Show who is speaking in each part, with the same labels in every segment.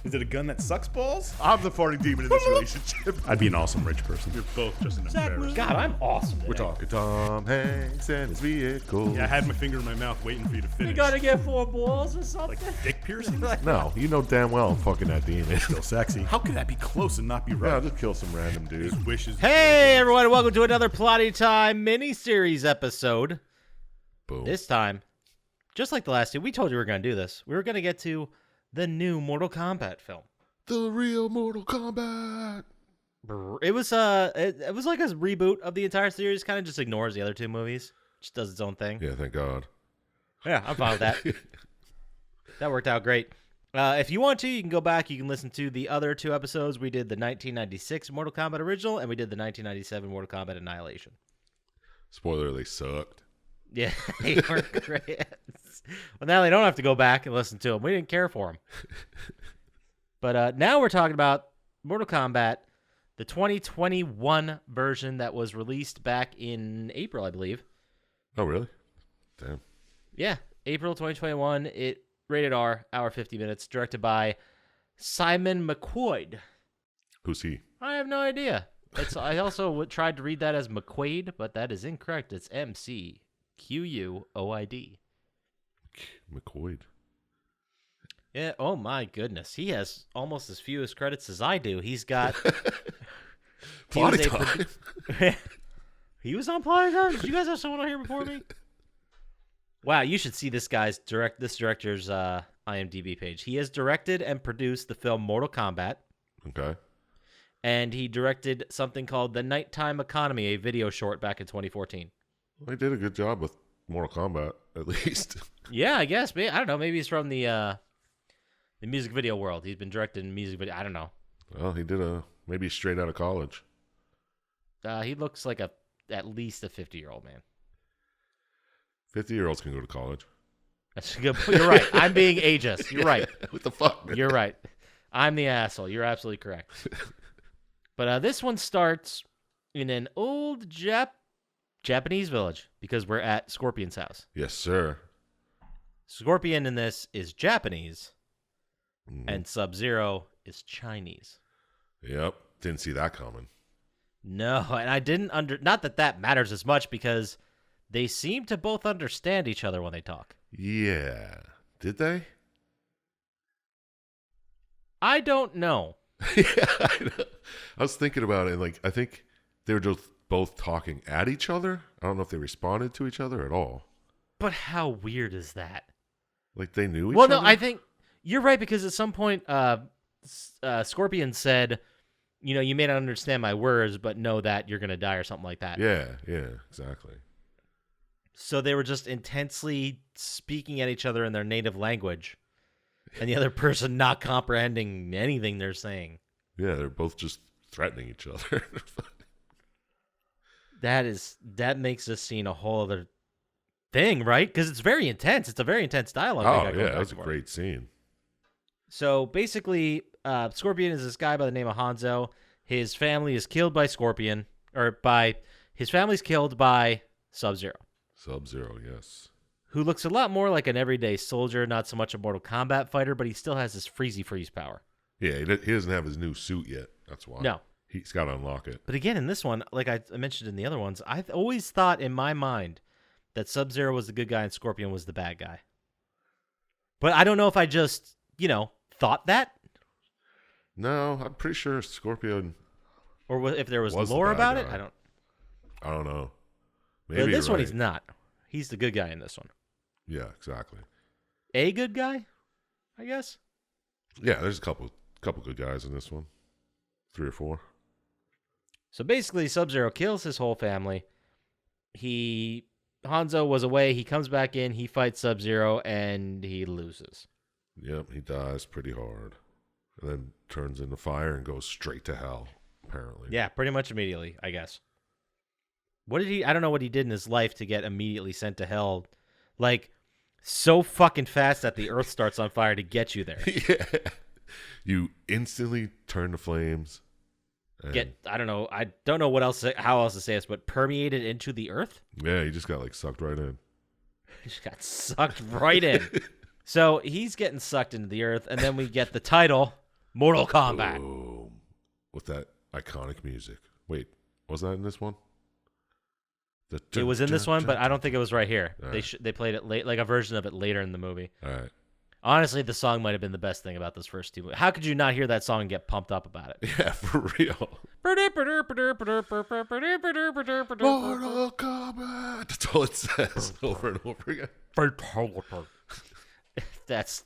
Speaker 1: Is it a gun that sucks balls?
Speaker 2: I'm the farting demon in this relationship.
Speaker 1: I'd be an awesome rich person.
Speaker 2: You're both just an embarrassment.
Speaker 3: God, I'm awesome today.
Speaker 2: We're talking Tom Hanks and his vehicle.
Speaker 1: Yeah, I had my finger in my mouth waiting for you to finish.
Speaker 3: You gotta get 4 balls or something?
Speaker 1: Like dick piercing?
Speaker 2: No, you know damn well I'm fucking that demon.
Speaker 1: Still sexy. How could that be close and not be
Speaker 2: Yeah,
Speaker 1: right?
Speaker 2: I'll just kill some random dude.
Speaker 1: His wishes.
Speaker 3: Hey, everyone, welcome to another Plotty Time mini-series episode.
Speaker 2: Boom.
Speaker 3: This time, just like the last two, we told you we were going to do this. We were going to get to the new Mortal Kombat film.
Speaker 2: The real Mortal Kombat.
Speaker 3: It was like a reboot of the entire series, kind of just ignores the other two movies. Just does its own thing.
Speaker 2: Yeah, thank God.
Speaker 3: Yeah, I'm fine with that. That worked out great. If you want to, you can go back. You can listen to the other two episodes. We did the 1996 Mortal Kombat original, and we did the 1997 Mortal Kombat Annihilation.
Speaker 2: Spoiler, they sucked.
Speaker 3: Yeah, they were great. Well, now they don't have to go back and listen to them. We didn't care for them. But now we're talking about Mortal Kombat, the 2021 version that was released back in April, I believe.
Speaker 2: Oh, really? Damn.
Speaker 3: Yeah, April 2021. It rated R, hour 50 minutes, directed by Simon McQuoid.
Speaker 2: Who's he?
Speaker 3: I have no idea. I also tried to read that as McQuaid, but that is incorrect. It's McQuoid.
Speaker 2: McQuoid.
Speaker 3: Yeah. Oh my goodness, he has almost as few as credits as I do. He's got.
Speaker 2: Plotty Time.
Speaker 3: He was on Plotty Time. Did you guys have someone on here before me? Wow, you should see this director's IMDb page. He has directed and produced the film Mortal Kombat.
Speaker 2: Okay.
Speaker 3: And he directed something called The Nighttime Economy, a video short back in 2014.
Speaker 2: Well, he did a good job with Mortal Kombat, at least.
Speaker 3: Yeah, I guess. I don't know. Maybe he's from the music video world. He's been directing music video. I don't know.
Speaker 2: Well, he did maybe straight out of college.
Speaker 3: He looks like at least a 50-year-old man.
Speaker 2: 50-year-olds can go to college.
Speaker 3: That's good. You're right. I'm being ageist. You're right.
Speaker 2: What the fuck, man?
Speaker 3: You're right. I'm the asshole. You're absolutely correct. But this one starts in an old Japanese village because we're at Scorpion's house.
Speaker 2: Yes, sir.
Speaker 3: Scorpion in this is Japanese,
Speaker 2: Mm.
Speaker 3: and Sub-Zero is Chinese.
Speaker 2: Yep. Didn't see that coming.
Speaker 3: No, and I didn't not that matters as much because they seem to both understand each other when they talk.
Speaker 2: Yeah. Did they?
Speaker 3: I don't know.
Speaker 2: Yeah, I know. I was thinking about it, and I think they were just both talking at each other. I don't know if they responded to each other at all.
Speaker 3: But how weird is that?
Speaker 2: Like they knew each
Speaker 3: Well,
Speaker 2: other?
Speaker 3: no, I think you're right because at some point Scorpion said, you may not understand my words, but know that you're going to die or something like that.
Speaker 2: Yeah, exactly.
Speaker 3: So they were just intensely speaking at each other in their native language, and the other person not comprehending anything they're saying.
Speaker 2: Yeah, they're both just threatening each other.
Speaker 3: That makes this scene a whole other thing, right? Because it's very intense. It's a very intense dialogue.
Speaker 2: Oh, yeah, that was a great scene.
Speaker 3: So basically, Scorpion is this guy by the name of Hanzo. His family is killed by Scorpion, his family's killed by Sub-Zero.
Speaker 2: Sub-Zero, yes.
Speaker 3: Who looks a lot more like an everyday soldier, not so much a Mortal Kombat fighter, but he still has his freeze power.
Speaker 2: Yeah, he doesn't have his new suit yet. That's why.
Speaker 3: No.
Speaker 2: He's got to unlock it.
Speaker 3: But again, in this one, like I mentioned in the other ones, I've always thought in my mind that Sub-Zero was the good guy and Scorpion was the bad guy. But I don't know if I just, thought that.
Speaker 2: No, I'm pretty sure Scorpion...
Speaker 3: Or if there was
Speaker 2: the
Speaker 3: lore
Speaker 2: bad
Speaker 3: about it.
Speaker 2: guy. I don't know.
Speaker 3: But
Speaker 2: Maybe
Speaker 3: this
Speaker 2: you're
Speaker 3: one,
Speaker 2: right.
Speaker 3: he's not. He's the good guy in this one.
Speaker 2: Yeah, exactly.
Speaker 3: A good guy, I guess.
Speaker 2: Yeah, there's a couple good guys in this one. 3 or 4.
Speaker 3: So basically, Sub-Zero kills his whole family. Hanzo was away. He comes back in. He fights Sub-Zero, and he loses.
Speaker 2: Yep, he dies pretty hard. And then turns into fire and goes straight to hell, apparently.
Speaker 3: Yeah, pretty much immediately, I guess. I don't know what he did in his life to get immediately sent to hell. Like, so fucking fast that the earth starts on fire to get you there.
Speaker 2: Yeah. You instantly turn to flames.
Speaker 3: I don't know how else to say this, but permeated into the earth?
Speaker 2: Yeah, he just got sucked right in.
Speaker 3: He just got sucked right in. So he's getting sucked into the earth, and then we get the title, Mortal Kombat.
Speaker 2: Boom. With that iconic music. Wait, was that in this one?
Speaker 3: It was in this one, but I don't think it was right here.
Speaker 2: All
Speaker 3: They
Speaker 2: right.
Speaker 3: they played it late, like a version of it later in the movie.
Speaker 2: All right.
Speaker 3: Honestly, the song might have been the best thing about this first two movies. How could you not hear that song and get pumped up about it?
Speaker 2: Yeah, for real. Mortal Kombat. That's all it says over and over again.
Speaker 3: That's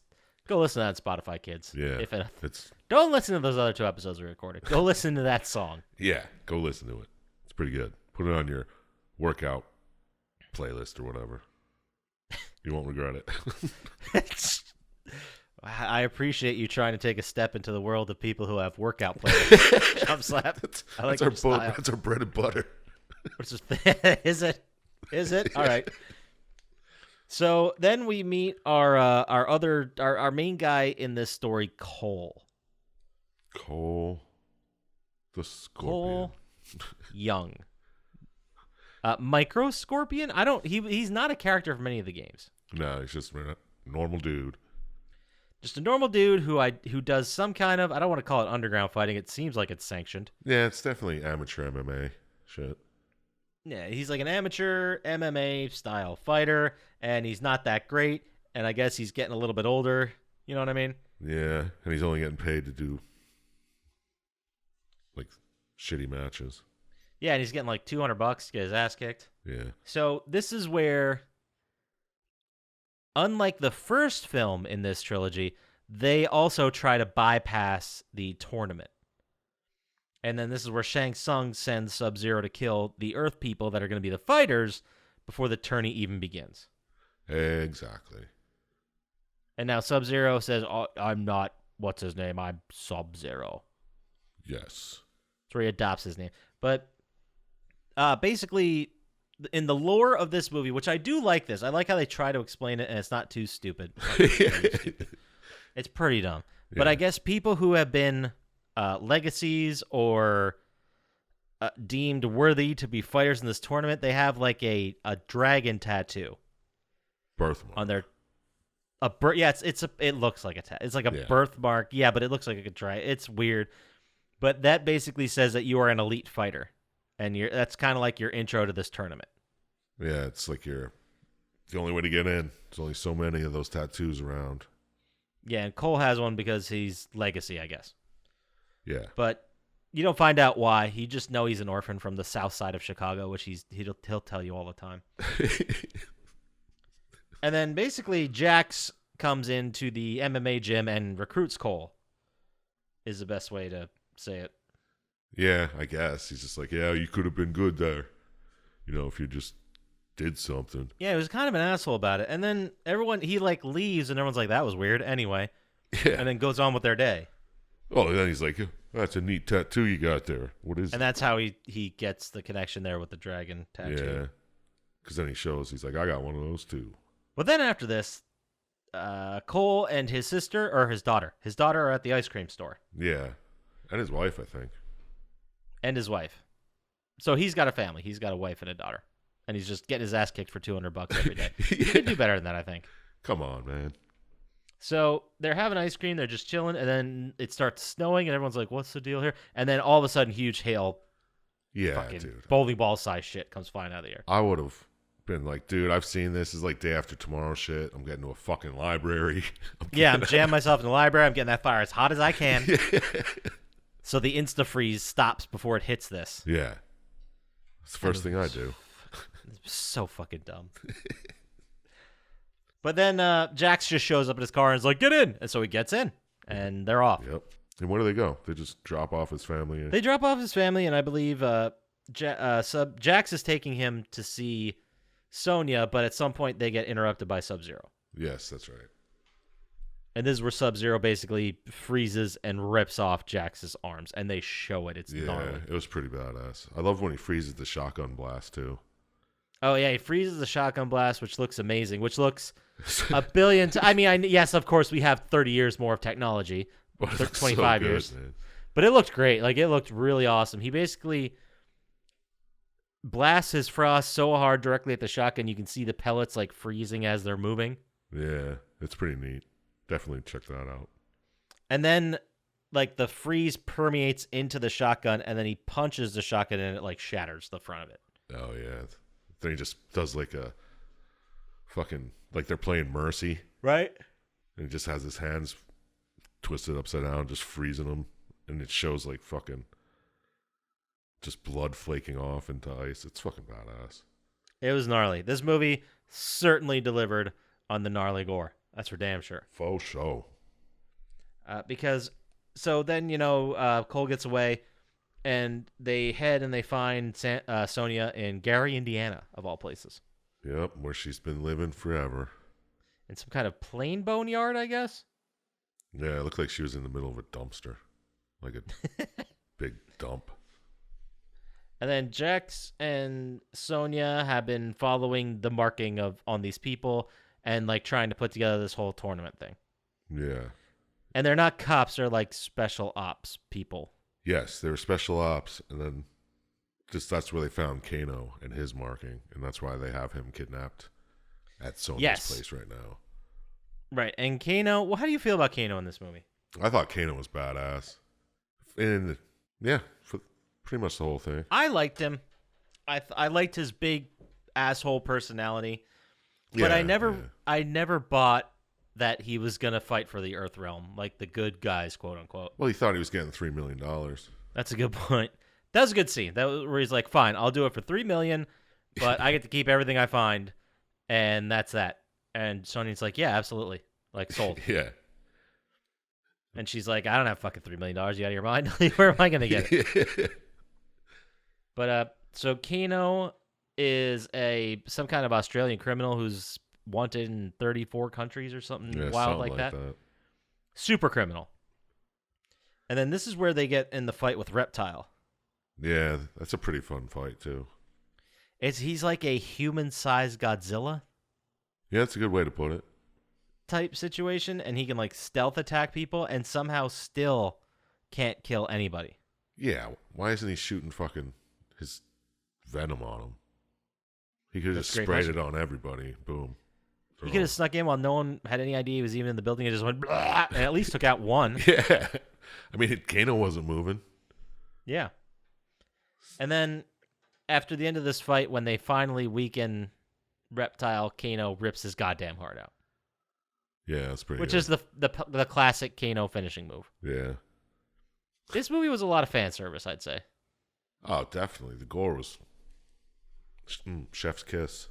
Speaker 3: go listen to that on Spotify, kids.
Speaker 2: Yeah.
Speaker 3: If it,
Speaker 2: It's
Speaker 3: don't listen to those other two episodes we recorded. Go listen to that song.
Speaker 2: yeah, go listen to it. It's pretty good. Put it on your workout playlist or whatever. You won't regret it.
Speaker 3: I appreciate you trying to take a step into the world of people who have workout playlists. Chump Slap. I like your style.
Speaker 2: That's our bread and butter.
Speaker 3: Which is it? Is it? All right. So then we meet our main guy in this story, Cole.
Speaker 2: Cole the Scorpion.
Speaker 3: Cole Young. Micro Scorpion? He's not a character from any of the games.
Speaker 2: No, he's just a normal dude.
Speaker 3: Just a normal dude who does some kind of, I don't want to call it underground fighting. It seems like it's sanctioned.
Speaker 2: Yeah, it's definitely amateur MMA shit.
Speaker 3: Yeah, he's like an amateur MMA style fighter, and he's not that great. And I guess he's getting a little bit older. You know what I mean?
Speaker 2: Yeah, and he's only getting paid to do like shitty matches.
Speaker 3: Yeah, and he's getting like $200 to get his ass kicked.
Speaker 2: Yeah.
Speaker 3: So this is where, unlike the first film in this trilogy, they also try to bypass the tournament. And then this is where Shang Tsung sends Sub-Zero to kill the Earth people that are going to be the fighters before the tourney even begins.
Speaker 2: Exactly.
Speaker 3: And now Sub-Zero says, oh, I'm not, what's his name? I'm Sub-Zero.
Speaker 2: Yes.
Speaker 3: That's where he adopts his name. But basically, in the lore of this movie, which I do like this, I like how they try to explain it, and it's not too stupid. It's pretty dumb. Yeah. But I guess people who have been legacies or deemed worthy to be fighters in this tournament, they have like a dragon tattoo.
Speaker 2: Birthmark.
Speaker 3: On their yeah, it looks like a tattoo. It's like a birthmark. Yeah, but it looks like a dragon. It's weird. But that basically says that you are an elite fighter. And that's kind of like your intro to this tournament.
Speaker 2: Yeah, it's like the only way to get in. There's only so many of those tattoos around.
Speaker 3: Yeah, and Cole has one because he's legacy, I guess.
Speaker 2: Yeah.
Speaker 3: But you don't find out why. You just know he's an orphan from the south side of Chicago, which he'll tell you all the time. And then basically Jax comes into the MMA gym and recruits Cole, is the best way to say it.
Speaker 2: Yeah, I guess. He's just like, yeah, you could have been good there. You know, if you just did something.
Speaker 3: Yeah, he was kind of an asshole about it. And then he like leaves and everyone's like, that was weird anyway.
Speaker 2: Yeah.
Speaker 3: And then goes on with their day.
Speaker 2: Oh, and then he's like, that's a neat tattoo you got there. What is it?
Speaker 3: And that's how he gets the connection there with the dragon tattoo.
Speaker 2: Yeah. Because then he's like, I got one of those too.
Speaker 3: But then after this, Cole and his sister, or his daughter are at the ice cream store.
Speaker 2: Yeah. And his wife, I think.
Speaker 3: And his wife. So he's got a family. He's got a wife and a daughter. And he's just getting his ass kicked for $200 every day.
Speaker 2: Yeah.
Speaker 3: He could do better than that, I think.
Speaker 2: Come on, man.
Speaker 3: So they're having ice cream. They're just chilling. And then it starts snowing. And everyone's like, what's the deal here? And then all of a sudden, huge hail.
Speaker 2: Yeah,
Speaker 3: fucking
Speaker 2: dude.
Speaker 3: bowling ball size shit comes flying out of the air.
Speaker 2: I would have been like, dude, I've seen this. It's like day after tomorrow shit. I'm getting to a fucking library.
Speaker 3: I'm jamming myself in the library. I'm getting that fire as hot as I can. So the insta-freeze stops before it hits this.
Speaker 2: Yeah. It's the first thing I do.
Speaker 3: It's so fucking dumb. But then Jax just shows up in his car and is like, get in. And so he gets in. And they're off.
Speaker 2: Yep. And where do they go? They just drop off his family?
Speaker 3: They drop off his family, and I believe Jax is taking him to see Sonya, but at some point they get interrupted by Sub-Zero.
Speaker 2: Yes, that's right.
Speaker 3: And this is where Sub-Zero basically freezes and rips off Jax's arms, and they show it. It's gnarly.
Speaker 2: It was pretty badass. I love when he freezes the shotgun blast, too.
Speaker 3: Oh, yeah, he freezes the shotgun blast, which looks amazing, which looks a billion I mean, yes, of course, we have 30 years more of technology, 25
Speaker 2: so
Speaker 3: years.
Speaker 2: Man.
Speaker 3: But it looked great. Like, it looked really awesome. He basically blasts his frost so hard directly at the shotgun, you can see the pellets, like, freezing as they're moving.
Speaker 2: Yeah, it's pretty neat. Definitely check that out.
Speaker 3: And then like the freeze permeates into the shotgun, and then he punches the shotgun, and it like shatters the front of it.
Speaker 2: Oh yeah. Then he just does like a fucking like they're playing Mercy,
Speaker 3: Right?
Speaker 2: and he just has his hands twisted upside down, just freezing them, and it shows like fucking just blood flaking off into ice. It's fucking badass.
Speaker 3: It was gnarly. This movie certainly delivered on the gnarly gore. That's for damn sure.
Speaker 2: Faux show.
Speaker 3: Because so then Cole gets away, and they head and they find Sonya in Gary, Indiana, of all places,
Speaker 2: Yep, where she's been living forever.
Speaker 3: in some kind of plain bone yard, I guess.
Speaker 2: Yeah, it looked like she was in the middle of a dumpster, like a big dump.
Speaker 3: And then Jax and Sonya have been following the marking on these people and like trying to put together this whole tournament thing.
Speaker 2: Yeah.
Speaker 3: And they're not cops; they're like special ops people.
Speaker 2: Yes, they were special ops, and then just that's where they found Kano and his marking, and that's why they have him kidnapped at Sonya's place right now.
Speaker 3: Right. And Kano, well, how do you feel about Kano in this movie?
Speaker 2: I thought Kano was badass. And yeah, for pretty much the whole thing.
Speaker 3: I liked him. I liked his big asshole personality, but I never bought that he was gonna fight for the Earth Realm, like the good guys, quote unquote.
Speaker 2: Well, he thought he was getting $3 million.
Speaker 3: That's a good point. That was a good scene. That was where he's like, "Fine, I'll do it for $3 million, but I get to keep everything I find, and that's that." And Sonya's like, "Yeah, absolutely, like sold."
Speaker 2: Yeah.
Speaker 3: And she's like, "I don't have fucking $3 million. You out of your mind? Where am I gonna get it?" But so Kano is some kind of Australian criminal who's wanted in 34 countries or something wild
Speaker 2: something
Speaker 3: like that. Super criminal. And then this is where they get in the fight with Reptile.
Speaker 2: Yeah, that's a pretty fun fight too.
Speaker 3: He's like a human-sized Godzilla
Speaker 2: Yeah, that's a good way to put it.
Speaker 3: type situation, and he can like stealth attack people and somehow still can't kill anybody.
Speaker 2: Yeah, why isn't he shooting fucking his venom on him? He could have just sprayed it on everybody. Boom.
Speaker 3: He could have snuck in while no one had any idea he was even in the building and just went blah, and at least took out one.
Speaker 2: Yeah. I mean, Kano wasn't moving.
Speaker 3: Yeah. And then after the end of this fight, when they finally weaken Reptile, Kano rips his goddamn heart out.
Speaker 2: Yeah, that's pretty
Speaker 3: Which
Speaker 2: good.
Speaker 3: is the classic Kano finishing move.
Speaker 2: Yeah.
Speaker 3: This movie was a lot of fan service, I'd say.
Speaker 2: Oh, definitely. The gore was chef's kiss.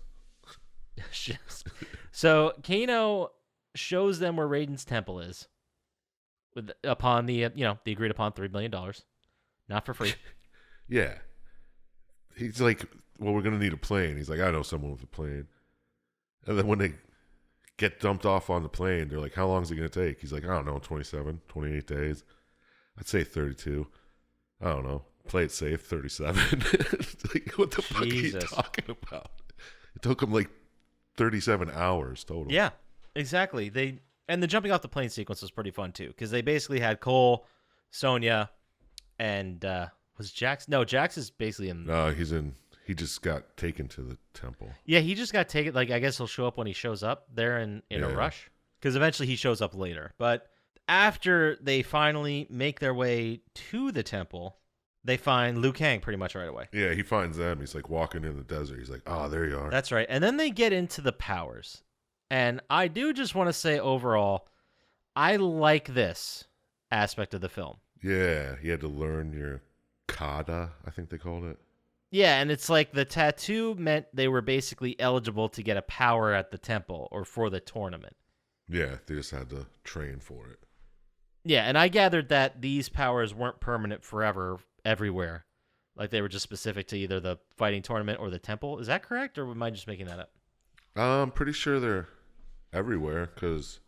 Speaker 3: So Kano shows them where Raiden's temple is, upon the the agreed upon $3 million, not for free.
Speaker 2: Yeah. He's like, well, we're going to need a plane. He's like, I know someone with a plane. And then when they get dumped off on the plane, they're like, how long is it going to take? He's like, I don't know, 27, 28 days. I'd say 32. I don't know. Play it safe, 37. Like, what the fuck are you talking about? It took him like 37 hours total.
Speaker 3: Yeah, exactly. And the jumping off the plane sequence was pretty fun too, because they basically had Cole, Sonya, and was Jax? No, Jax is basically in.
Speaker 2: No, he's in. He just got taken to the temple.
Speaker 3: Yeah, he just got taken. Like, I guess he'll show up when he shows up. They're in a rush, because eventually he shows up later. But after they finally make their way to the temple, they find Liu Kang pretty much right away.
Speaker 2: Yeah, he finds them. He's like walking in the desert. He's like, oh, there you are.
Speaker 3: That's right. And then they get into the powers. And I do just want to say overall, I like this aspect of the film.
Speaker 2: Yeah, he had to learn your kata, I think they called it.
Speaker 3: Yeah, and it's like the tattoo meant they were basically eligible to get a power at the temple or for the tournament.
Speaker 2: Yeah, they just had to train for it.
Speaker 3: Yeah, and I gathered that these powers weren't permanent forever everywhere. Like they were just specific to either the fighting tournament or the temple. Is that correct, or am I just making that up?
Speaker 2: I'm pretty sure they're everywhere because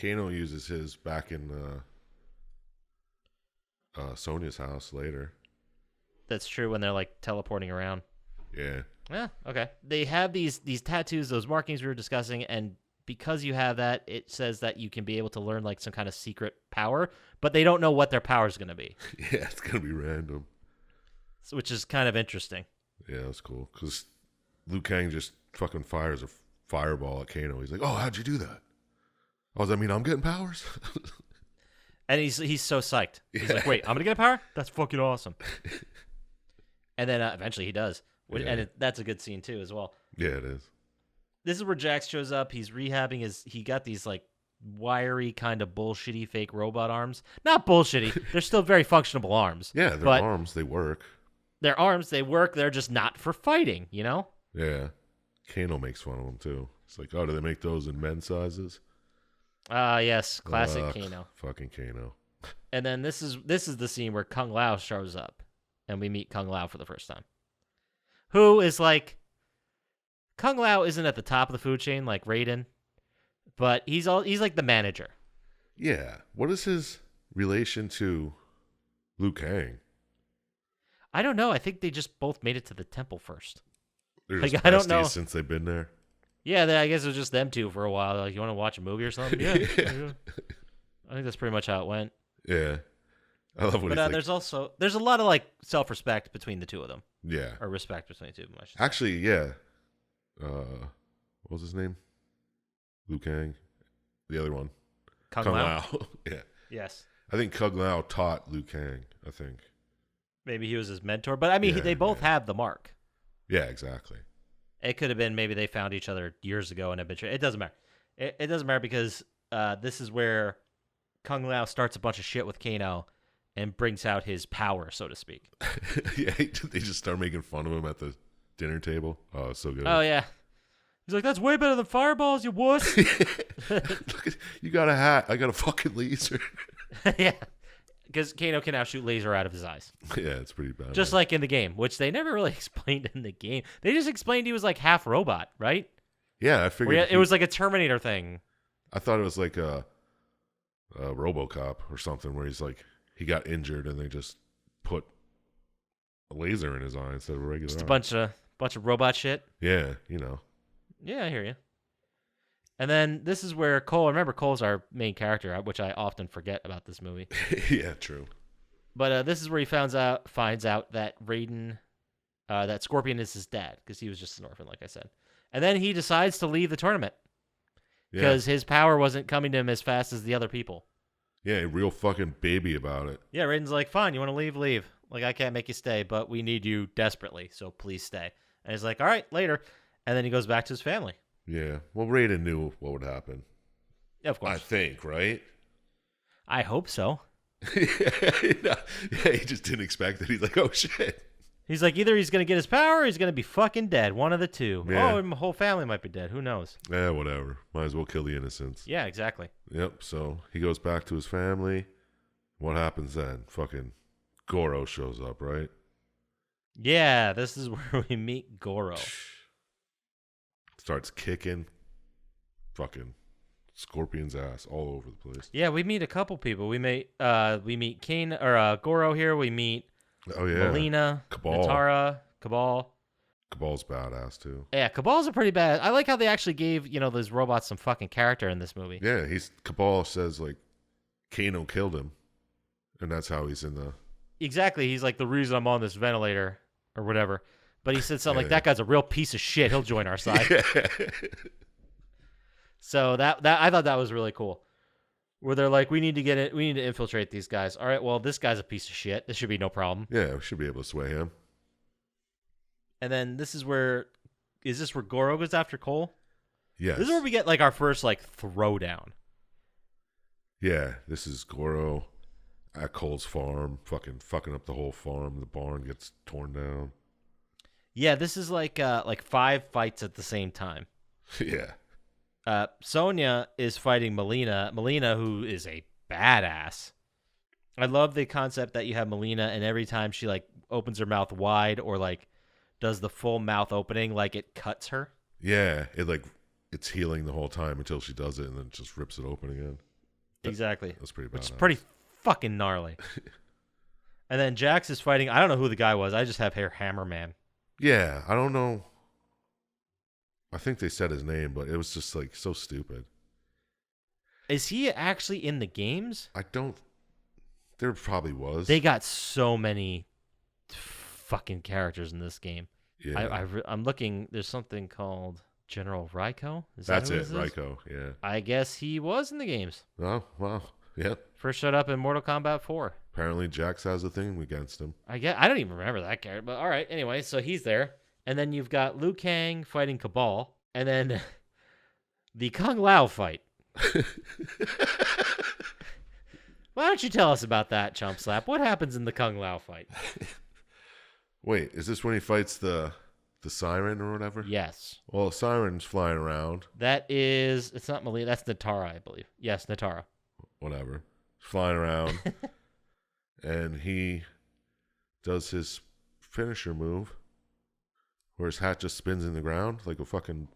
Speaker 2: Kano uses his back in Sonya's house later.
Speaker 3: That's true when they're like teleporting around.
Speaker 2: Yeah.
Speaker 3: Yeah, okay. They have these tattoos, those markings we were discussing, and because you have that, it says that you can be able to learn like some kind of secret power, but they don't know what their power is going to be.
Speaker 2: Yeah, it's going to be random.
Speaker 3: So, which is kind of interesting.
Speaker 2: Yeah, that's cool. Because Liu Kang just fucking fires a fireball at Kano. He's like, oh, how'd you do that? Oh, does that mean I'm getting powers?
Speaker 3: And he's so psyched. He's like, wait, I'm gonna get a power? That's fucking awesome. And then eventually he does, and that's a good scene too as well.
Speaker 2: Yeah, it is.
Speaker 3: This is where Jax shows up. He's rehabbing he got these like wiry kind of bullshitty fake robot arms. Not bullshitty. They're still very functional arms.
Speaker 2: Yeah, their arms, they work.
Speaker 3: Their arms, they work. They're just not for fighting, you know?
Speaker 2: Yeah. Kano makes fun of them too. It's like, oh, do they make those in men's sizes?
Speaker 3: Yes, classic Kano.
Speaker 2: Fucking Kano.
Speaker 3: And then this is the scene where Kung Lao shows up, and we meet Kung Lao for the first time. Who is like, Kung Lao isn't at the top of the food chain like Raiden, but he's like the manager.
Speaker 2: Yeah. What is his relation to Liu Kang?
Speaker 3: I don't know. I think they just both made it to the temple first.
Speaker 2: They're
Speaker 3: Like,
Speaker 2: just
Speaker 3: I don't know.
Speaker 2: besties since they've been there.
Speaker 3: Yeah, I guess it was just them two for a while. They're like, you want to watch a movie or something? Yeah. Yeah. I think that's pretty much how it went.
Speaker 2: Yeah. I love what
Speaker 3: But there's a lot of like self-respect between the two of them.
Speaker 2: Yeah.
Speaker 3: Or respect between the two of them, I should say.
Speaker 2: Actually, yeah. What was his name? Liu Kang. The other one.
Speaker 3: Kung Lao.
Speaker 2: Yeah.
Speaker 3: Yes.
Speaker 2: I think Kung Lao taught Liu Kang, I think.
Speaker 3: Maybe he was his mentor. But I mean, they both have the mark.
Speaker 2: Yeah, exactly.
Speaker 3: It could have been maybe they found each other years ago and have been. It doesn't matter. It doesn't matter because this is where Kung Lao starts a bunch of shit with Kano and brings out his power, so to speak.
Speaker 2: Yeah, they just start making fun of him at the dinner table. Oh, it's so good.
Speaker 3: Oh, yeah. He's like, that's way better than fireballs, you wuss.
Speaker 2: You got a hat. I got a fucking laser.
Speaker 3: Yeah. Because Kano can now shoot laser out of his eyes.
Speaker 2: Yeah, it's pretty bad.
Speaker 3: Just like in the game, which they never really explained in the game. They just explained he was like half robot, right?
Speaker 2: Yeah, I figured.
Speaker 3: It was like a Terminator thing.
Speaker 2: I thought it was like a RoboCop or something where he's like, he got injured and they just put a laser in his eye instead of a regular
Speaker 3: Just a
Speaker 2: eye.
Speaker 3: bunch of robot shit.
Speaker 2: Yeah, you know.
Speaker 3: Yeah, I hear you. And then this is where Cole, remember Cole's our main character, which I often forget about this movie.
Speaker 2: Yeah, true.
Speaker 3: But this is where he finds out that Raiden, that Scorpion is his dad, because he was just an orphan, like I said. And then he decides to leave the tournament because his power wasn't coming to him as fast as the other people.
Speaker 2: Yeah, a real fucking baby about it.
Speaker 3: Yeah, Raiden's like, fine, you want to leave? Leave. Like, I can't make you stay, but we need you desperately, so please stay. And he's like, all right, later. And then he goes back to his family.
Speaker 2: Yeah. Well, Raiden knew what would happen.
Speaker 3: Yeah, of course.
Speaker 2: I think, right?
Speaker 3: I hope so.
Speaker 2: Yeah, he just didn't expect it. He's like, oh, shit.
Speaker 3: He's like, either he's going to get his power or he's going to be fucking dead. One of the two.
Speaker 2: Yeah.
Speaker 3: Oh, and my whole family might be dead. Who knows?
Speaker 2: Yeah, whatever. Might as well kill the innocents.
Speaker 3: Yeah, exactly.
Speaker 2: Yep. So he goes back to his family. What happens then? Fucking Goro shows up, right?
Speaker 3: Yeah, this is where we meet Goro.
Speaker 2: Starts kicking fucking Scorpion's ass all over the place.
Speaker 3: Yeah, we meet a couple people. We meet Kane or Goro here. We meet Melina,
Speaker 2: Cabal.
Speaker 3: Natara, Cabal.
Speaker 2: Cabal's badass too.
Speaker 3: Yeah, Cabal's a pretty bad. I like how they actually gave those robots some fucking character in this movie.
Speaker 2: Yeah, Cabal says like Kano killed him, and that's how he's in the.
Speaker 3: Exactly, he's like the reason I'm on this ventilator or whatever. But he said something like, "That guy's a real piece of shit. He'll join our side."
Speaker 2: Yeah.
Speaker 3: So that I thought that was really cool. Where they're like, we need to infiltrate these guys. All right, well, this guy's a piece of shit. This should be no problem.
Speaker 2: Yeah, we should be able to sway him.
Speaker 3: And then is this where Goro goes after Cole?
Speaker 2: Yes.
Speaker 3: This is where we get like our first like throwdown.
Speaker 2: Yeah, this is Goro at Cole's farm, fucking up the whole farm. The barn gets torn down.
Speaker 3: Yeah, this is like 5 fights at the same time.
Speaker 2: Yeah.
Speaker 3: Sonya is fighting Melina, who is a badass. I love the concept that you have Melina, and every time she like opens her mouth wide or like does the full mouth opening, like it cuts her.
Speaker 2: Yeah, it's healing the whole time until she does it, and then it just rips it open again.
Speaker 3: Exactly.
Speaker 2: That's pretty badass.
Speaker 3: Which is pretty fucking gnarly. And then Jax is fighting. I don't know who the guy was. I just have here Hammerman.
Speaker 2: Yeah, I don't know. I think they said his name, but it was just like so stupid.
Speaker 3: Is he actually in the games?
Speaker 2: I don't. There probably was.
Speaker 3: They got so many fucking characters in this game.
Speaker 2: Yeah.
Speaker 3: I'm looking. There's something called General Raiko.
Speaker 2: That's it, Raiko. Yeah.
Speaker 3: I guess he was in the games.
Speaker 2: Oh, wow. Yep.
Speaker 3: First showed up in Mortal Kombat 4.
Speaker 2: Apparently, Jax has a thing against him.
Speaker 3: I don't even remember that character, but all right. Anyway, so he's there. And then you've got Liu Kang fighting Cabal. And then the Kung Lao fight. Why don't you tell us about that, Chump Slap? What happens in the Kung Lao fight?
Speaker 2: Wait, is this when he fights the siren or whatever?
Speaker 3: Yes.
Speaker 2: Well, siren's flying around.
Speaker 3: It's not Malia, that's Natara, I believe. Yes, Natara.
Speaker 2: Whatever. Flying around. And he does his finisher move where his hat just spins in the ground like a fucking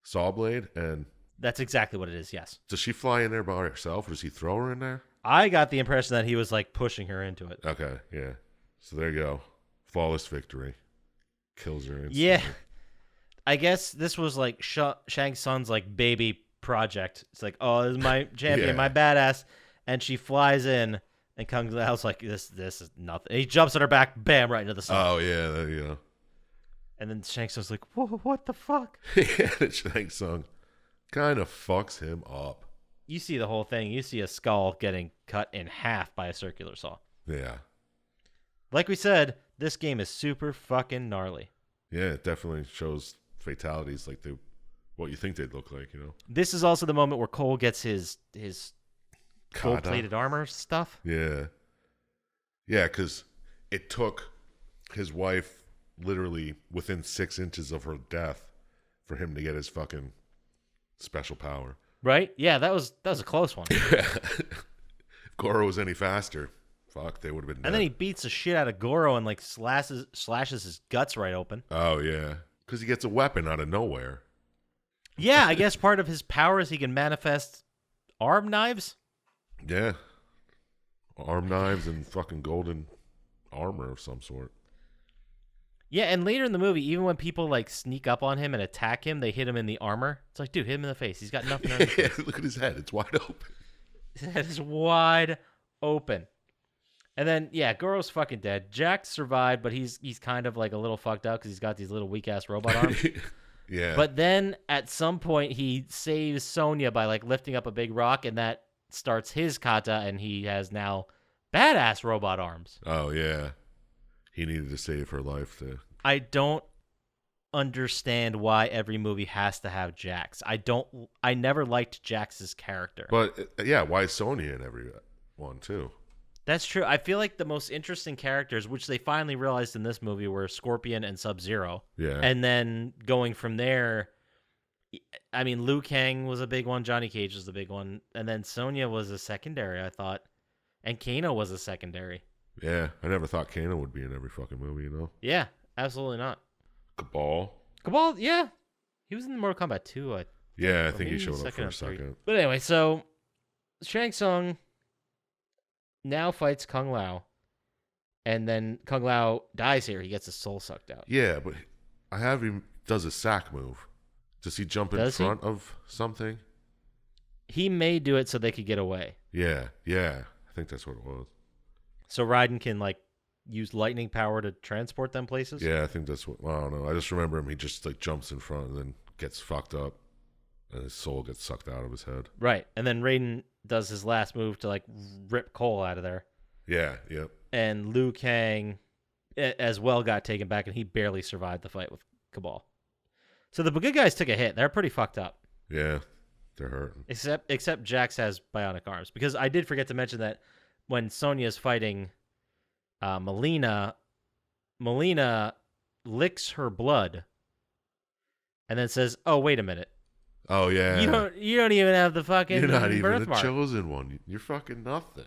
Speaker 2: saw blade. And
Speaker 3: That's exactly what it is, yes.
Speaker 2: does she fly in there by herself or does he throw her in there?
Speaker 3: I got the impression that he was like pushing her into it.
Speaker 2: Okay, yeah. So there you go. Flawless victory. Kills her instantly.
Speaker 3: Yeah. I guess this was like Shang Tsung's like baby project. It's like, oh, this is my champion,
Speaker 2: Yeah.
Speaker 3: my badass. And she flies in, and Kung Lao's like, this is nothing. He jumps on her back, bam, right into the sun.
Speaker 2: Oh, yeah, there you go.
Speaker 3: And then Shang Tsung's like, whoa, what the fuck?
Speaker 2: Yeah, Shang Tsung kind of fucks him up.
Speaker 3: You see the whole thing. You see a skull getting cut in half by a circular saw.
Speaker 2: Yeah.
Speaker 3: Like we said, this game is super fucking gnarly.
Speaker 2: Yeah, it definitely shows fatalities like what you think they'd look like, you know?
Speaker 3: This is also the moment where Cole gets his
Speaker 2: Kata.
Speaker 3: gold-plated armor stuff.
Speaker 2: Yeah. Yeah, because it took his wife literally within 6 inches of her death for him to get his fucking special power.
Speaker 3: Right? Yeah, that was a close one.
Speaker 2: If Goro was any faster, fuck, they would have been dead.
Speaker 3: And then he beats the shit out of Goro and like slashes his guts right open.
Speaker 2: Oh, yeah. Because he gets a weapon out of nowhere.
Speaker 3: Yeah, I guess part of his power is he can manifest arm knives.
Speaker 2: Yeah. Arm knives and fucking golden armor of some sort.
Speaker 3: Yeah, and later in the movie, even when people like sneak up on him and attack him, they hit him in the armor. It's like, dude, hit him in the face. He's got nothing on his
Speaker 2: Yeah,
Speaker 3: face.
Speaker 2: look at his head. It's wide open.
Speaker 3: His head is wide open. And then, yeah, Goro's fucking dead. Jax survived, but he's kind of like a little fucked up because he's got these little weak-ass robot arms.
Speaker 2: Yeah.
Speaker 3: But then at some point, he saves Sonya by like lifting up a big rock, and that starts his kata, and he has now badass robot arms.
Speaker 2: Oh, yeah. He needed to save her life to...
Speaker 3: I don't understand why every movie has to have Jax. I never liked Jax's character.
Speaker 2: But, yeah, why is Sonya in every one, too?
Speaker 3: That's true. I feel like the most interesting characters, which they finally realized in this movie, were Scorpion and Sub-Zero.
Speaker 2: Yeah.
Speaker 3: And then going from there, I mean, Liu Kang was a big one. Johnny Cage was the big one. And then Sonya was a secondary, I thought. And Kano was a secondary.
Speaker 2: Yeah, I never thought Kano would be in every fucking movie, you know?
Speaker 3: Yeah, absolutely not.
Speaker 2: Cabal.
Speaker 3: Cabal, yeah. He was in Mortal Kombat 2,
Speaker 2: Yeah, I
Speaker 3: or
Speaker 2: think he
Speaker 3: maybe
Speaker 2: showed up for
Speaker 3: or
Speaker 2: a
Speaker 3: three.
Speaker 2: second.
Speaker 3: But anyway, so Shang Tsung now fights Kung Lao. And then Kung Lao dies here. He gets his soul sucked out.
Speaker 2: Yeah, but I have him does a sack move. Does he jump in
Speaker 3: Does he?
Speaker 2: front of something?
Speaker 3: He may do it so they could get away.
Speaker 2: Yeah. I think that's what it was.
Speaker 3: So Raiden can like use lightning power to transport them places?
Speaker 2: Yeah, I think that's what. I don't know. I just remember him. He just like jumps in front and then gets fucked up, and his soul gets sucked out of his head.
Speaker 3: Right. And then Raiden does his last move to like rip Cole out of there.
Speaker 2: Yeah. Yep.
Speaker 3: And Liu Kang as well got taken back, and he barely survived the fight with Cabal. So the good guys took a hit. They're pretty fucked up.
Speaker 2: Yeah. They're hurting.
Speaker 3: Except Jax has bionic arms. Because I did forget to mention that when Sonya's fighting Melina licks her blood and then says, "Oh, wait a minute.
Speaker 2: Oh yeah.
Speaker 3: You don't even have the fucking
Speaker 2: You're not even the
Speaker 3: birthmark.
Speaker 2: chosen one. You're fucking nothing."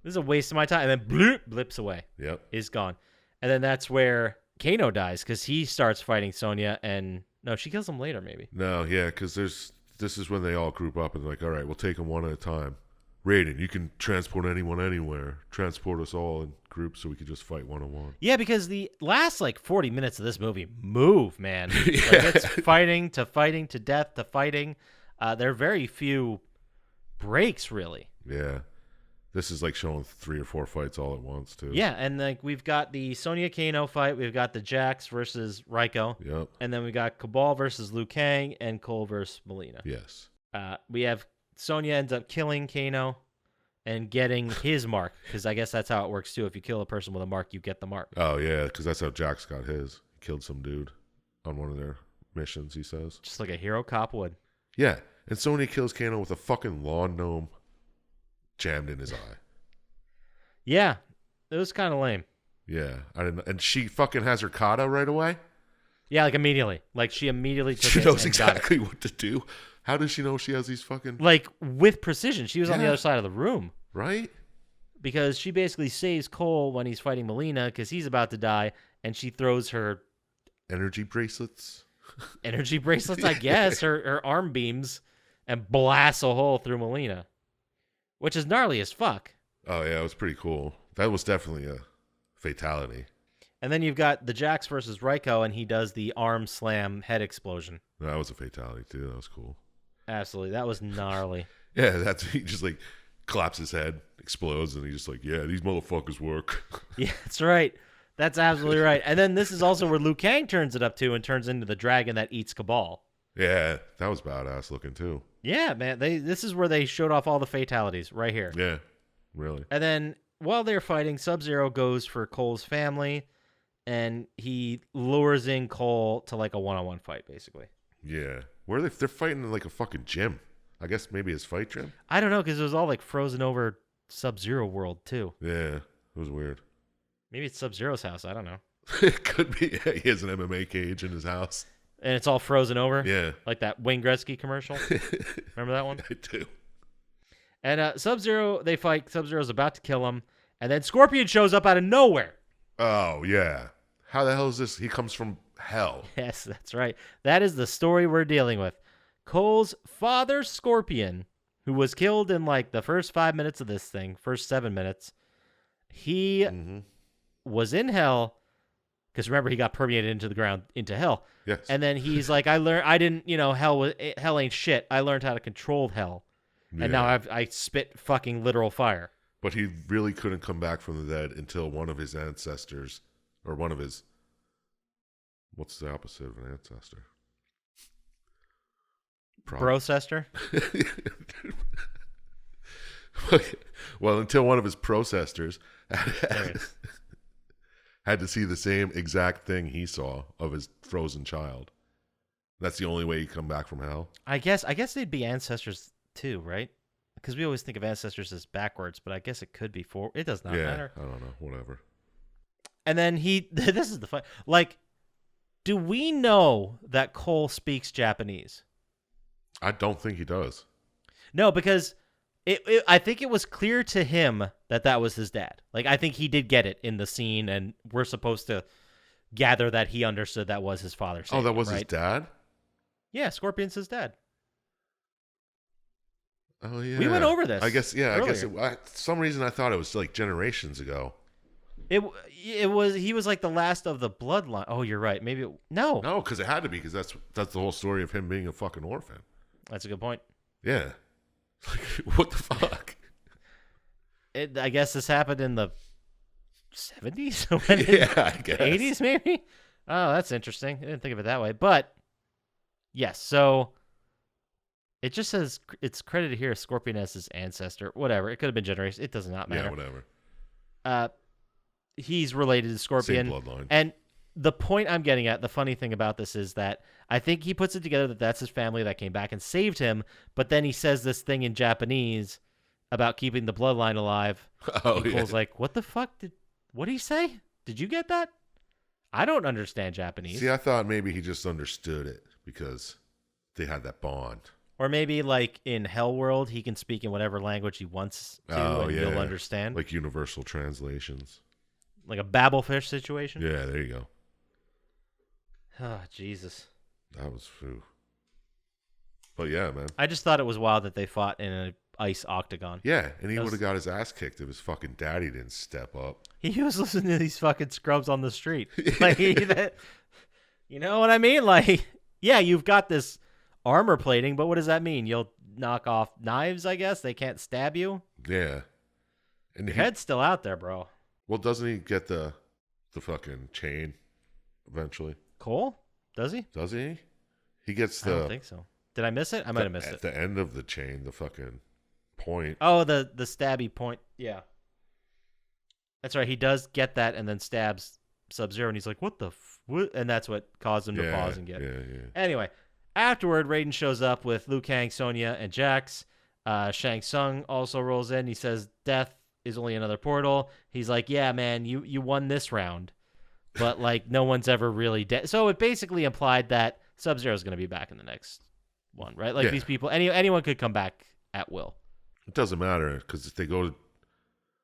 Speaker 3: This is a waste of my time." And then bloop, blips away.
Speaker 2: Yep.
Speaker 3: Is gone. And then that's where Kano dies because he starts fighting Sonya, and no, she kills him later maybe.
Speaker 2: No, yeah, because this is when they all group up and like, all right, we'll take them one at a time. Raiden, you can transport anyone anywhere. Transport us all in groups so we can just fight one-on-one.
Speaker 3: Yeah, because the last like 40 minutes of this movie move, man.
Speaker 2: Yeah.
Speaker 3: Like, it's fighting to death to fighting. There are very few breaks, really.
Speaker 2: Yeah. This is like showing 3 or 4 fights all at once, too.
Speaker 3: Yeah, and like we've got the Sonya Kano fight, we've got the Jax versus Raiko,
Speaker 2: Yep.
Speaker 3: and then we got Cabal versus Liu Kang and Cole versus Melina.
Speaker 2: Yes.
Speaker 3: We have Sonya ends up killing Kano, and getting his mark, because I guess that's how it works too. If you kill a person with a mark, you get the mark.
Speaker 2: Oh, yeah, because that's how Jax got his. He killed some dude on one of their missions, he says.
Speaker 3: Just like a hero cop would.
Speaker 2: Yeah, and so when he kills Kano with a fucking lawn gnome jammed in his eye.
Speaker 3: Yeah, it was kind of lame.
Speaker 2: Yeah, I didn't. And she fucking has her kata right away.
Speaker 3: Yeah, like immediately. Like she immediately took
Speaker 2: She
Speaker 3: it
Speaker 2: knows
Speaker 3: and got it.
Speaker 2: exactly what to do. How does she know she has these fucking...
Speaker 3: Like with precision. She was on the
Speaker 2: Yeah.
Speaker 3: other side of the room.
Speaker 2: Right?
Speaker 3: Because she basically saves Cole when he's fighting Melina because he's about to die, and she throws her
Speaker 2: Energy bracelets.
Speaker 3: energy bracelets, I guess, her arm beams, and blasts a hole through Melina, which is gnarly as fuck.
Speaker 2: Oh, yeah, it was pretty cool. That was definitely a fatality.
Speaker 3: And then you've got the Jax versus Raiko, and he does the arm slam head explosion.
Speaker 2: That was a fatality, too. That was cool.
Speaker 3: Absolutely. That was gnarly.
Speaker 2: Yeah, that's... He just, like, claps his head, explodes, and he's just like, yeah, these motherfuckers work.
Speaker 3: Yeah, that's right. That's absolutely right. And then this is also where Liu Kang turns it up to and turns into the dragon that eats Cabal.
Speaker 2: Yeah, that was badass looking, too.
Speaker 3: Yeah, man. This is where they showed off all the fatalities right here.
Speaker 2: Yeah, really.
Speaker 3: And then while they're fighting, Sub-Zero goes for Cole's family, and he lures in Cole to like a one-on-one fight, basically.
Speaker 2: Yeah. Where are they? They're fighting in like a fucking gym. I guess maybe his fight gym?
Speaker 3: I don't know, because it was all like frozen over Sub-Zero world, too.
Speaker 2: Yeah, it was weird.
Speaker 3: Maybe it's Sub-Zero's house. I don't know.
Speaker 2: It could be. Yeah, he has an MMA cage in his house.
Speaker 3: And it's all frozen over?
Speaker 2: Yeah.
Speaker 3: Like that Wayne Gretzky commercial? Remember that one?
Speaker 2: I do.
Speaker 3: And Sub-Zero, they fight. Sub-Zero's about to kill him. And then Scorpion shows up out of nowhere.
Speaker 2: Oh, yeah. How the hell is this? He comes from hell.
Speaker 3: Yes, that's right. That is the story we're dealing with. Cole's father, Scorpion, who was killed in like the first 5 minutes of this thing, first 7 minutes, he was in hell, because remember, he got permeated into the ground, into hell.
Speaker 2: Yes.
Speaker 3: And then he's like, hell ain't shit. I learned how to control hell.
Speaker 2: Yeah.
Speaker 3: And now I spit fucking literal fire.
Speaker 2: But he really couldn't come back from the dead until one of his ancestors, or one of his... What's the opposite of an ancestor?
Speaker 3: Brocester?
Speaker 2: Well, until one of his processors had to see the same exact thing he saw of his frozen child. That's the only way you come back from hell.
Speaker 3: I guess they'd be ancestors too, right? Because we always think of ancestors as backwards, but I guess it could be forward. It does not matter.
Speaker 2: I don't know. Whatever.
Speaker 3: And then this is the fun. Like, do we know that Cole speaks Japanese?
Speaker 2: I don't think he does.
Speaker 3: No, because I think it was clear to him that was his dad. Like, I think he did get it in the scene, and we're supposed to gather that he understood that was his father.
Speaker 2: Oh, that was
Speaker 3: right?
Speaker 2: his dad?
Speaker 3: Yeah, Scorpion's his dad.
Speaker 2: Oh, yeah.
Speaker 3: We went over this.
Speaker 2: I guess, yeah.
Speaker 3: earlier.
Speaker 2: I guess for some reason I thought it was like generations ago.
Speaker 3: It was, he was like the last of the bloodline. Oh, you're right. Maybe no.
Speaker 2: No, because it had to be, because that's the whole story of him being a fucking orphan.
Speaker 3: That's a good point.
Speaker 2: Yeah. Like, what the fuck?
Speaker 3: I guess this happened in the 70s?
Speaker 2: Yeah, I guess.
Speaker 3: 80s, maybe? Oh, that's interesting. I didn't think of it that way. But, yes, so it just says it's credited here as Scorpion as his ancestor. Whatever. It could have been generations. It does not matter.
Speaker 2: Yeah, whatever.
Speaker 3: He's related to Scorpion.
Speaker 2: Same bloodline.
Speaker 3: And the point I'm getting at, the funny thing about this is that I think he puts it together that that's his family that came back and saved him, but then he says this thing in Japanese about keeping the bloodline alive.
Speaker 2: Oh,
Speaker 3: and
Speaker 2: yeah.
Speaker 3: Cole's like, what the fuck? What did he say? Did you get that? I don't understand Japanese.
Speaker 2: See, I thought maybe he just understood it because they had that bond.
Speaker 3: Or maybe like in Hell World, he can speak in whatever language he wants to and you'll understand.
Speaker 2: Like universal translations.
Speaker 3: Like a Babelfish situation?
Speaker 2: Yeah, there you go.
Speaker 3: Oh, Jesus.
Speaker 2: That was true. But yeah, man.
Speaker 3: I just thought it was wild that they fought in an ice octagon.
Speaker 2: Yeah, and he would have got his ass kicked if his fucking daddy didn't step up.
Speaker 3: He was listening to these fucking scrubs on the street. Like, you know what I mean? Like, yeah, you've got this armor plating, but what does that mean? You'll knock off knives, I guess? They can't stab you?
Speaker 2: Yeah. And
Speaker 3: Your head's still out there, bro.
Speaker 2: Well, doesn't he get the fucking chain eventually?
Speaker 3: Cole? Does he?
Speaker 2: Does he? He gets
Speaker 3: I don't think so. Did I miss it? I might have missed
Speaker 2: at
Speaker 3: it.
Speaker 2: the end of the chain, the fucking point.
Speaker 3: Oh, the stabby point. Yeah. That's right. He does get that and then stabs Sub-Zero, and he's like, what the what? And that's what caused him to pause and get it.
Speaker 2: Yeah.
Speaker 3: Anyway, afterward, Raiden shows up with Liu Kang, Sonya, and Jax. Shang Tsung also rolls in. He says, death is only another portal. He's like, yeah, man, you won this round. But, like, no one's ever really dead. So it basically implied that Sub-Zero is going to be back in the next one, right? Like, these people, anyone could come back at will.
Speaker 2: It doesn't matter, because if they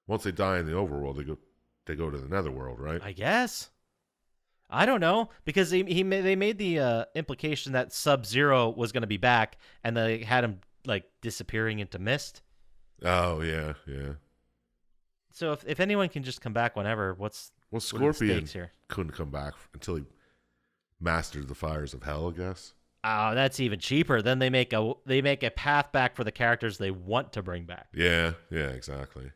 Speaker 2: once they die in the overworld, they go to the netherworld, right?
Speaker 3: I guess. I don't know, because they made the implication that Sub-Zero was going to be back, and they had him, like, disappearing into mist.
Speaker 2: Oh, yeah.
Speaker 3: So if anyone can just come back whenever,
Speaker 2: Well,
Speaker 3: what are the
Speaker 2: Scorpion
Speaker 3: stakes here?
Speaker 2: couldn't come back until he mastered the fires of hell, I guess.
Speaker 3: Oh, that's even cheaper. Then they make a path back for the characters they want to bring back.
Speaker 2: Yeah, exactly.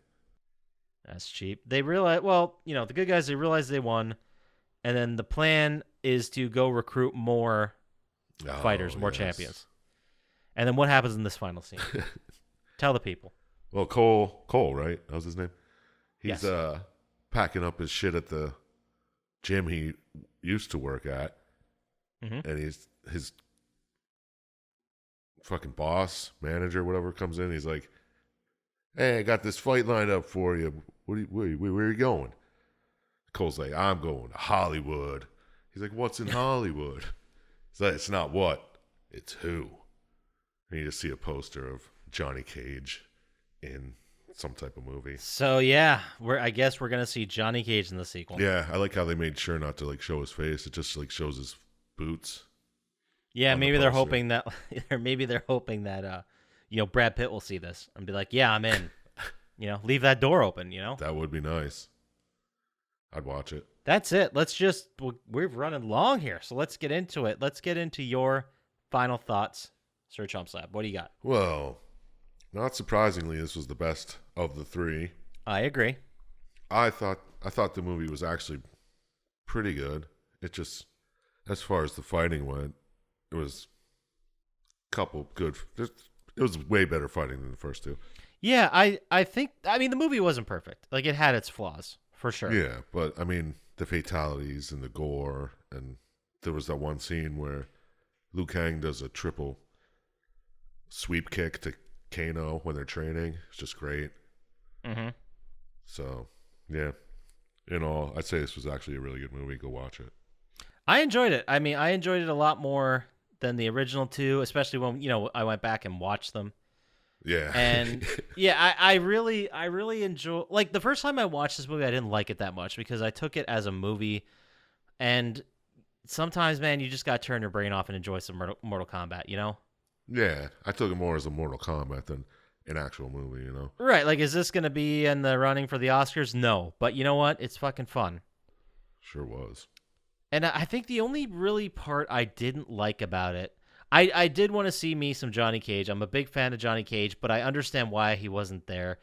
Speaker 3: That's cheap. They realize, well, the good guys, they realize they won, and then the plan is to go recruit more fighters, more champions. And then what happens in this final scene? Tell the people.
Speaker 2: Well, Cole, right? That was his name. He's
Speaker 3: Yes.
Speaker 2: Packing up his shit at the gym he used to work at, and his fucking boss, manager, whatever, comes in. He's like, "Hey, I got this fight lined up for you. Where are you going?" Cole's like, "I'm going to Hollywood." He's like, "What's in Hollywood?" He's like, "It's not what, it's who." And you just see a poster of Johnny Cage in some type of movie.
Speaker 3: So yeah, I guess we're gonna see Johnny Cage in the sequel.
Speaker 2: Yeah, I like how they made sure not to like show his face. It just like shows his boots.
Speaker 3: Yeah,
Speaker 2: on
Speaker 3: maybe
Speaker 2: the
Speaker 3: they're
Speaker 2: poster.
Speaker 3: hoping that Brad Pitt will see this and be like, "Yeah, I'm in." Leave that door open.
Speaker 2: That would be nice. I'd watch it.
Speaker 3: That's it. We're running long here, so let's get into it. Let's get into your final thoughts, Sir Chump Slap. What do you got?
Speaker 2: Well, not surprisingly, this was the best of the three.
Speaker 3: I agree.
Speaker 2: I thought the movie was actually pretty good. It just, as far as the fighting went, it was a couple good. It was way better fighting than the first two.
Speaker 3: Yeah, I think the movie wasn't perfect. Like, it had its flaws for sure.
Speaker 2: Yeah, but I mean the fatalities and the gore, and there was that one scene where Liu Kang does a triple sweep kick to Kano when they're training. It's just great.
Speaker 3: Mm-hmm.
Speaker 2: So, yeah. In all, I'd say this was actually a really good movie. Go watch it.
Speaker 3: I enjoyed it. I enjoyed it a lot more than the original two, especially when I went back and watched them.
Speaker 2: Yeah.
Speaker 3: And yeah, I really enjoy. Like, the first time I watched this movie, I didn't like it that much because I took it as a movie, and sometimes, man, you just got to turn your brain off and enjoy some Mortal Kombat.
Speaker 2: Yeah, I took it more as a Mortal Kombat than an actual movie,
Speaker 3: Right? Like, is this gonna be in the running for the Oscars? No, but you know what? It's fucking fun.
Speaker 2: Sure was.
Speaker 3: And I think the only really part I didn't like about it, I did want to see me some Johnny Cage. I'm a big fan of Johnny Cage, but I understand why he wasn't there.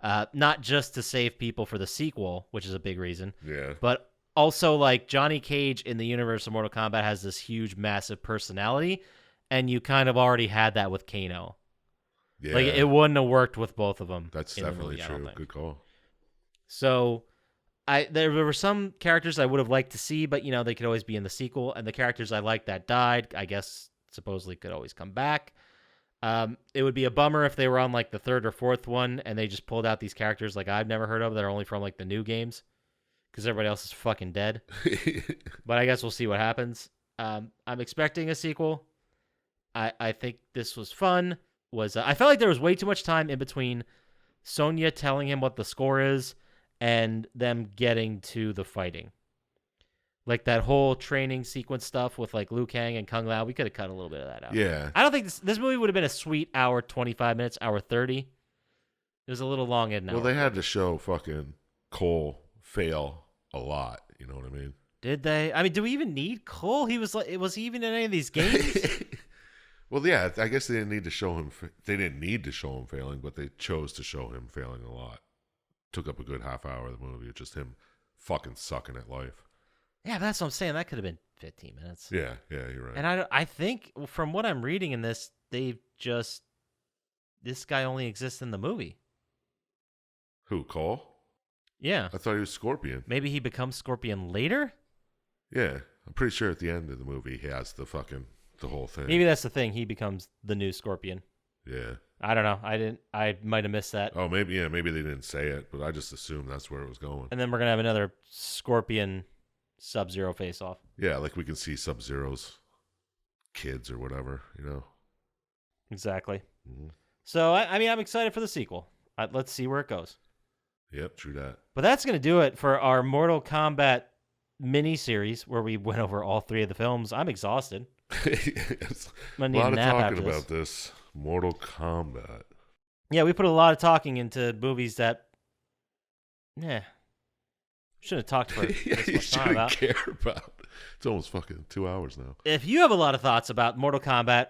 Speaker 3: Not just to save people for the sequel, which is a big reason,
Speaker 2: Yeah.
Speaker 3: but also, like, Johnny Cage in the universe of Mortal Kombat has this huge, massive personality, and you kind of already had that with Kano.
Speaker 2: Yeah.
Speaker 3: Like, it wouldn't have worked with both of them.
Speaker 2: That's
Speaker 3: in the
Speaker 2: definitely
Speaker 3: movie, I don't
Speaker 2: true.
Speaker 3: think.
Speaker 2: Good call.
Speaker 3: So, there were some characters I would have liked to see, but they could always be in the sequel. And the characters I liked that died, I guess supposedly could always come back. It would be a bummer if they were on like the third or fourth one and they just pulled out these characters like I've never heard of that are only from like the new games because everybody else is fucking dead. But I guess we'll see what happens. I'm expecting a sequel. I think this was fun. I felt like there was way too much time in between Sonya telling him what the score is and them getting to the fighting. Like that whole training sequence stuff with like Liu Kang and Kung Lao, we could have cut a little bit of that out.
Speaker 2: Yeah.
Speaker 3: I don't think this movie would have been a sweet hour 25 minutes, hour 30. It was a little long in an
Speaker 2: Well,
Speaker 3: hour.
Speaker 2: they had to show fucking Cole fail a lot. You know what I mean?
Speaker 3: Did they? Do we even need Cole? Was he even in any of these games?
Speaker 2: Well, yeah, I guess they didn't need to show him. They didn't need to show him failing, but they chose to show him failing a lot. Took up a good half hour of the movie. It's just him fucking sucking at life.
Speaker 3: Yeah, but that's what I'm saying. That could have been 15 minutes.
Speaker 2: Yeah, you're right.
Speaker 3: And I think from what I'm reading in this, they've just this guy only exists in the movie.
Speaker 2: Who, Cole?
Speaker 3: Yeah.
Speaker 2: I thought he was Scorpion.
Speaker 3: Maybe he becomes Scorpion later?
Speaker 2: Yeah, I'm pretty sure at the end of the movie he has the whole thing.
Speaker 3: Maybe that's the thing. He becomes the new Scorpion.
Speaker 2: Yeah.
Speaker 3: I don't know. I might have missed that.
Speaker 2: Oh, maybe they didn't say it, but I just assumed that's where it was going.
Speaker 3: And then we're going to have another Scorpion Sub-Zero face-off.
Speaker 2: Yeah, like we can see Sub-Zero's kids or whatever, you know?
Speaker 3: Exactly.
Speaker 2: Mm-hmm.
Speaker 3: So, I mean, I'm excited for the sequel. Let's see where it goes.
Speaker 2: Yep, true that.
Speaker 3: But that's going to do it for our Mortal Kombat mini-series where we went over all 3 of the films. I'm exhausted.
Speaker 2: It's
Speaker 3: I'm going
Speaker 2: a
Speaker 3: to need
Speaker 2: lot
Speaker 3: a
Speaker 2: of
Speaker 3: nap
Speaker 2: talking
Speaker 3: after this.
Speaker 2: about this. Mortal Kombat.
Speaker 3: Yeah, we put a lot of talking into movies that, shouldn't have talked for
Speaker 2: Yeah,
Speaker 3: this
Speaker 2: you
Speaker 3: much time
Speaker 2: shouldn't
Speaker 3: about.
Speaker 2: care about. It's almost fucking 2 hours now.
Speaker 3: If you have a lot of thoughts about Mortal Kombat,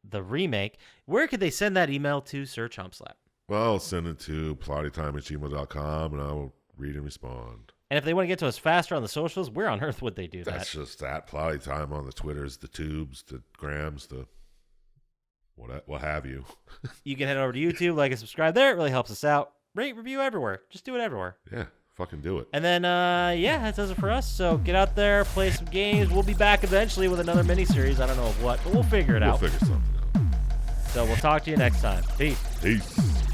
Speaker 3: the remake, where could they send that email to Sir Chump Slap?
Speaker 2: Well, send it to plottytime@gmail.com and I will read and respond.
Speaker 3: And if they want to get to us faster on the socials, where on earth would they do
Speaker 2: That's
Speaker 3: that?
Speaker 2: just that. Plottytime on the Twitters, the Tubes, the Grams, the what have you.
Speaker 3: You can head over to YouTube, like and subscribe there. It really helps us out. Rate, review everywhere. Just do it everywhere.
Speaker 2: Yeah, fucking do it.
Speaker 3: And then, that does it for us. So get out there, play some games. We'll be back eventually with another mini-series. I don't know of what, but we'll figure it
Speaker 2: We'll
Speaker 3: out.
Speaker 2: figure something out.
Speaker 3: So we'll talk to you next time. Peace.
Speaker 2: Peace.